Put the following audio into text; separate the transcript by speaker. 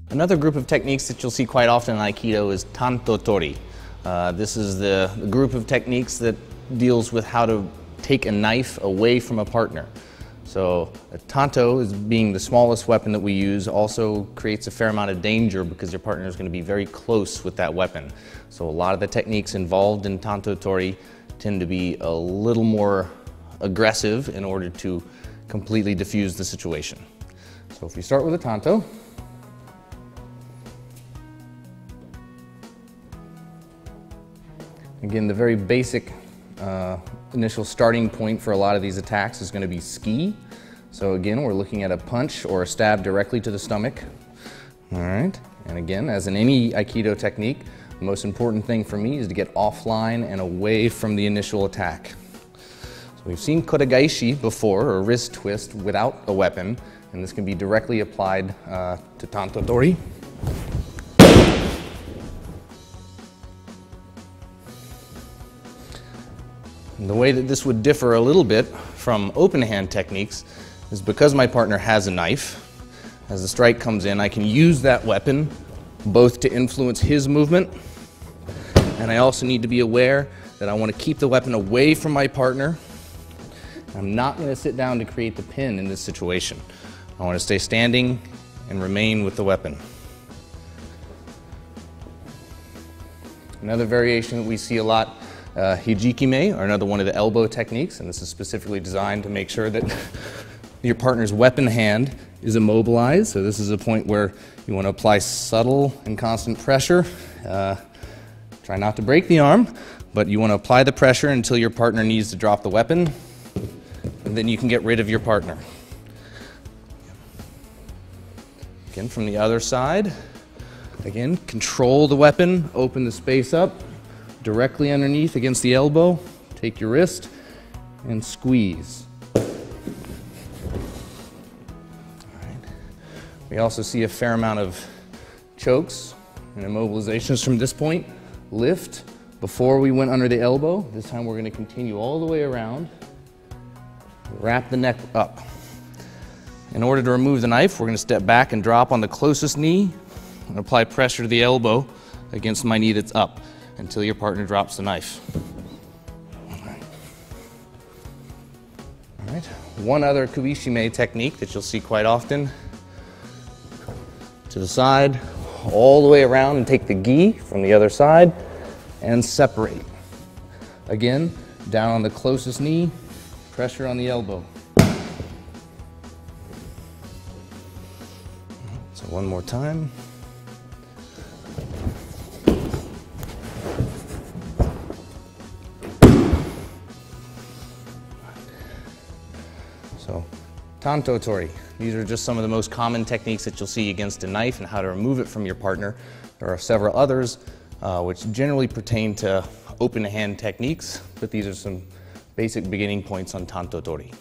Speaker 1: Another group of techniques that you'll see quite often in Aikido is Tanto, Tori. This is the group of techniques that deals with how to take a knife away from a partner. So a Tanto, is being the smallest weapon that we use, also creates a fair amount of danger because your partner is going to be very close with that weapon. So a lot of the techniques involved in Tanto, Tori tend to be a little more aggressive in order to completely diffuse the situation. So if we start with a Tanto, again, the very basic initial starting point for a lot of these attacks is going to be ski. So again, we're looking at a punch or a stab directly to the stomach. All right, and again, as in any Aikido technique, the most important thing for me is to get offline and away from the initial attack. So we've seen kotegaishi before, or wrist twist without a weapon, and this can be directly applied to Tanto Tori. And the way that this would differ a little bit from open hand techniques is because my partner has a knife. As the strike comes in, I can use that weapon both to influence his movement, and I also need to be aware that I want to keep the weapon away from my partner. I'm not going to sit down to create the pin in this situation. I want to stay standing and remain with the weapon. Another variation that we see a lot, hijikime, or another one of the elbow techniques, and this is specifically designed to make sure that your partner's weapon hand is immobilized. So this is a point where you want to apply subtle and constant pressure. Try not to break the arm, but you want to apply the pressure until your partner needs to drop the weapon, and then you can get rid of your partner. Again, from the other side, again, control the weapon, open the space up, directly underneath against the elbow, take your wrist, and squeeze. We also see a fair amount of chokes and immobilizations from this point. Lift before we went under the elbow. This time we're going to continue all the way around. Wrap the neck up. In order to remove the knife, we're going to step back and drop on the closest knee and apply pressure to the elbow against my knee that's up until your partner drops the knife. All right. One other kubishime technique that you'll see quite often. To the side, all the way around, and take the gi from the other side and separate. Again, down on the closest knee, pressure on the elbow. So one more time. So, Tanto Tori. These are just some of the most common techniques that you'll see against a knife and how to remove it from your partner. There are several others which generally pertain to open hand techniques, but these are some basic beginning points on Tanto Tori.